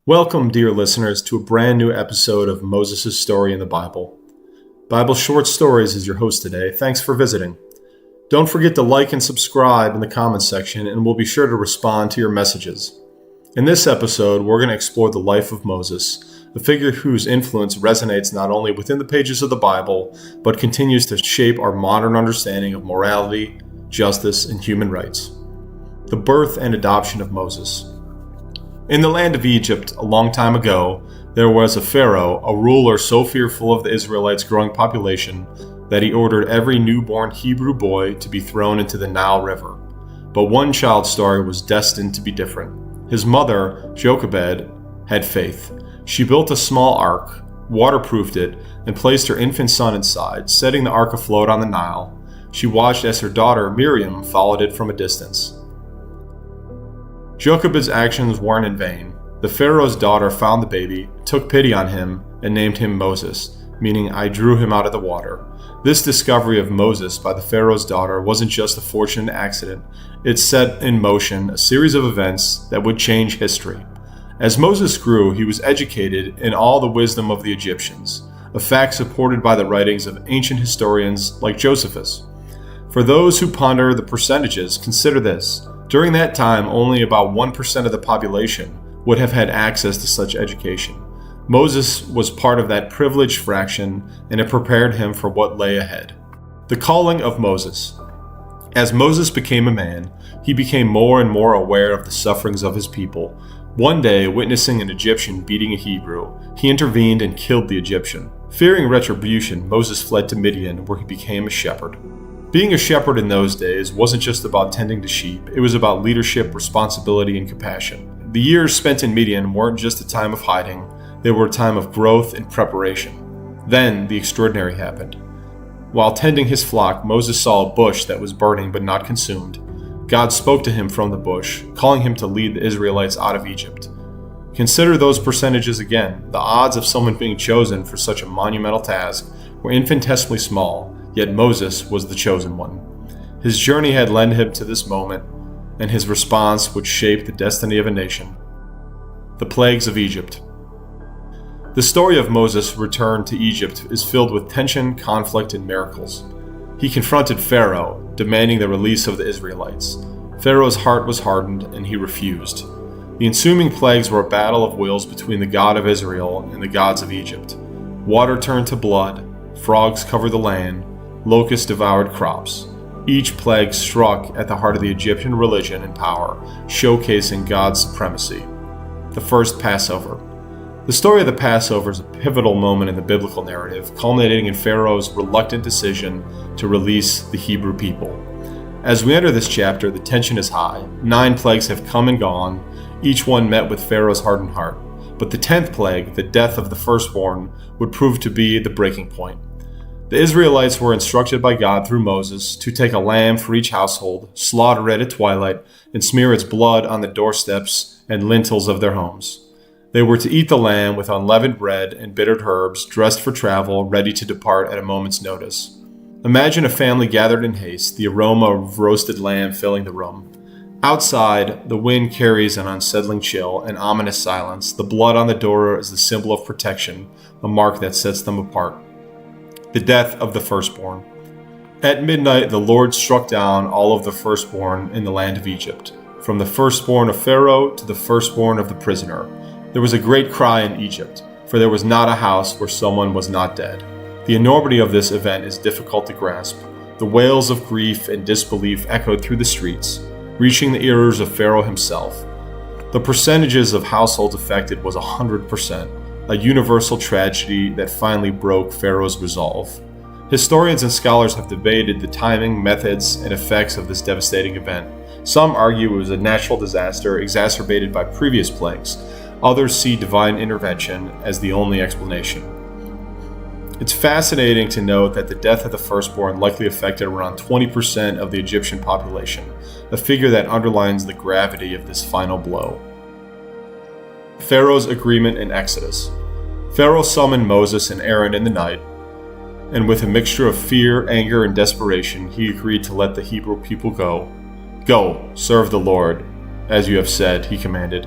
Welcome, dear listeners, to a brand new episode of Moses' Story in the Bible. Bible Short Stories is your host today. Thanks for visiting. Don't forget to like and subscribe in the comments section, and we'll be sure to respond to your messages. In this episode, we're going to explore the life of Moses, a figure whose influence resonates not only within the pages of the Bible, but continues to shape our modern understanding of morality, justice, and human rights. The birth and adoption of Moses. In the land of Egypt, a long time ago, there was a Pharaoh, a ruler so fearful of the Israelites' growing population that he ordered every newborn Hebrew boy to be thrown into the Nile River. But one child's story was destined to be different. His mother, Jochebed, had faith. She built a small ark, waterproofed it, and placed her infant son inside, setting the ark afloat on the Nile. She watched as her daughter, Miriam, followed it from a distance. Jochebed's actions weren't in vain. The Pharaoh's daughter found the baby, took pity on him, and named him Moses, meaning I drew him out of the water. This discovery of Moses by the Pharaoh's daughter wasn't just a fortunate accident. It set in motion a series of events that would change history. As Moses grew, he was educated in all the wisdom of the Egyptians, a fact supported by the writings of ancient historians like Josephus. For those who ponder the percentages, consider this. During that time, only about 1% of the population would have had access to such education. Moses was part of that privileged fraction, and it prepared him for what lay ahead. The calling of Moses. As Moses became a man, he became more and more aware of the sufferings of his people. One day, witnessing an Egyptian beating a Hebrew, he intervened and killed the Egyptian. Fearing retribution, Moses fled to Midian, where he became a shepherd. Being a shepherd in those days wasn't just about tending to sheep, it was about leadership, responsibility, and compassion. The years spent in Midian weren't just a time of hiding, they were a time of growth and preparation. Then, the extraordinary happened. While tending his flock, Moses saw a bush that was burning but not consumed. God spoke to him from the bush, calling him to lead the Israelites out of Egypt. Consider those percentages again. The odds of someone being chosen for such a monumental task were infinitesimally small. Yet Moses was the chosen one. His journey had led him to this moment, and his response would shape the destiny of a nation. The plagues of Egypt. The story of Moses' return to Egypt is filled with tension, conflict, and miracles. He confronted Pharaoh, demanding the release of the Israelites. Pharaoh's heart was hardened, and he refused. The ensuing plagues were a battle of wills between the God of Israel and the gods of Egypt. Water turned to blood, frogs covered the land, locusts devoured crops. Each plague struck at the heart of the Egyptian religion and power, showcasing God's supremacy. The first Passover. The story of the Passover is a pivotal moment in the biblical narrative, culminating in Pharaoh's reluctant decision to release the Hebrew people. As we enter this chapter, the tension is high. 9 plagues have come and gone, each one met with Pharaoh's hardened heart. But the 10th plague, the death of the firstborn, would prove to be the breaking point. The Israelites were instructed by God through Moses to take a lamb for each household, slaughter it at twilight, and smear its blood on the doorsteps and lintels of their homes. They were to eat the lamb with unleavened bread and bitter herbs, dressed for travel, ready to depart at a moment's notice. Imagine a family gathered in haste, the aroma of roasted lamb filling the room. Outside, the wind carries an unsettling chill, an ominous silence. The blood on the door is the symbol of protection, a mark that sets them apart. The death of the firstborn. At midnight, the Lord struck down all of the firstborn in the land of Egypt, from the firstborn of Pharaoh to the firstborn of the prisoner. There was a great cry in Egypt, for there was not a house where someone was not dead. The enormity of this event is difficult to grasp. The wails of grief and disbelief echoed through the streets, reaching the ears of Pharaoh himself. The percentages of households affected was 100%. A universal tragedy that finally broke Pharaoh's resolve. Historians and scholars have debated the timing, methods, and effects of this devastating event. Some argue it was a natural disaster exacerbated by previous plagues. Others see divine intervention as the only explanation. It's fascinating to note that the death of the firstborn likely affected around 20% of the Egyptian population, a figure that underlines the gravity of this final blow. Pharaoh's agreement in Exodus. Pharaoh summoned Moses and Aaron in the night, and with a mixture of fear, anger, and desperation, he agreed to let the Hebrew people go. Go, serve the Lord, as you have said, he commanded.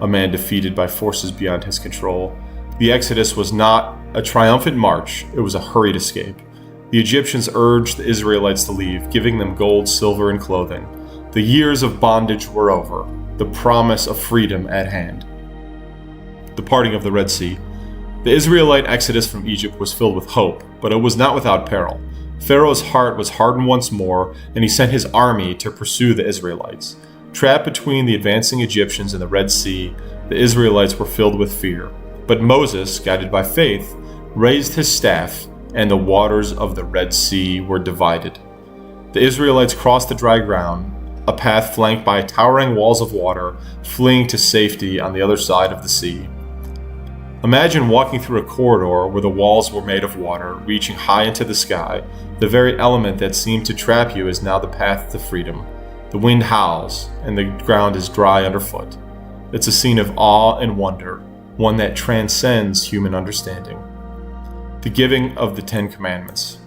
a man defeated by forces beyond his control. The Exodus was not a triumphant march, it was a hurried escape. The Egyptians urged the Israelites to leave, giving them gold, silver, and clothing. The years of bondage were over, the promise of freedom at hand. The parting of the Red Sea. The Israelite exodus from Egypt was filled with hope, but it was not without peril. Pharaoh's heart was hardened once more, and he sent his army to pursue the Israelites. Trapped between the advancing Egyptians and the Red Sea, the Israelites were filled with fear. But Moses, guided by faith, raised his staff, and the waters of the Red Sea were divided. The Israelites crossed the dry ground, a path flanked by towering walls of water, fleeing to safety on the other side of the sea. Imagine walking through a corridor where the walls were made of water, reaching high into the sky. The very element that seemed to trap you is now the path to freedom. The wind howls, and the ground is dry underfoot. It's a scene of awe and wonder, one that transcends human understanding. The giving of the Ten Commandments.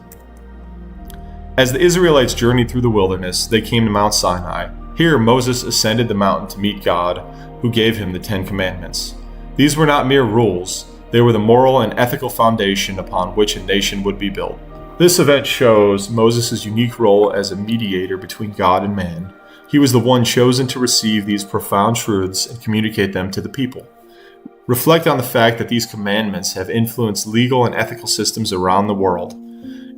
As the Israelites journeyed through the wilderness, they came to Mount Sinai. Here Moses ascended the mountain to meet God, who gave him the Ten Commandments. These were not mere rules, they were the moral and ethical foundation upon which a nation would be built. This event shows Moses' unique role as a mediator between God and man. He was the one chosen to receive these profound truths and communicate them to the people. Reflect on the fact that these commandments have influenced legal and ethical systems around the world.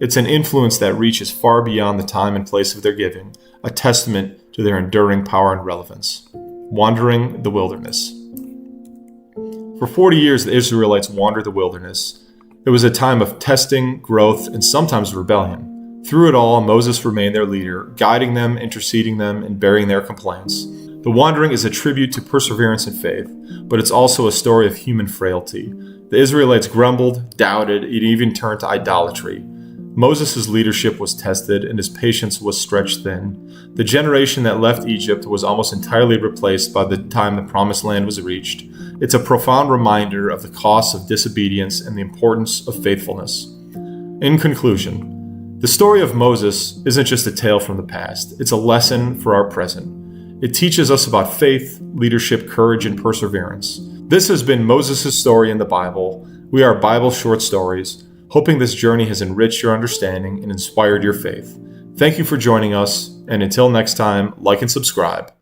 It's an influence that reaches far beyond the time and place of their giving, a testament to their enduring power and relevance. Wandering the wilderness. For 40 years, the Israelites wandered the wilderness. It was a time of testing, growth, and sometimes rebellion. Through it all, Moses remained their leader, guiding them, interceding them, and bearing their complaints. The wandering is a tribute to perseverance and faith, but it's also a story of human frailty. The Israelites grumbled, doubted, and even turned to idolatry. Moses' leadership was tested, and his patience was stretched thin. The generation that left Egypt was almost entirely replaced by the time the Promised Land was reached. It's a profound reminder of the costs of disobedience and the importance of faithfulness. In conclusion, the story of Moses isn't just a tale from the past, it's a lesson for our present. It teaches us about faith, leadership, courage, and perseverance. This has been Moses' story in the Bible. We are Bible short stories, hoping this journey has enriched your understanding and inspired your faith. Thank you for joining us, and until next time, like and subscribe.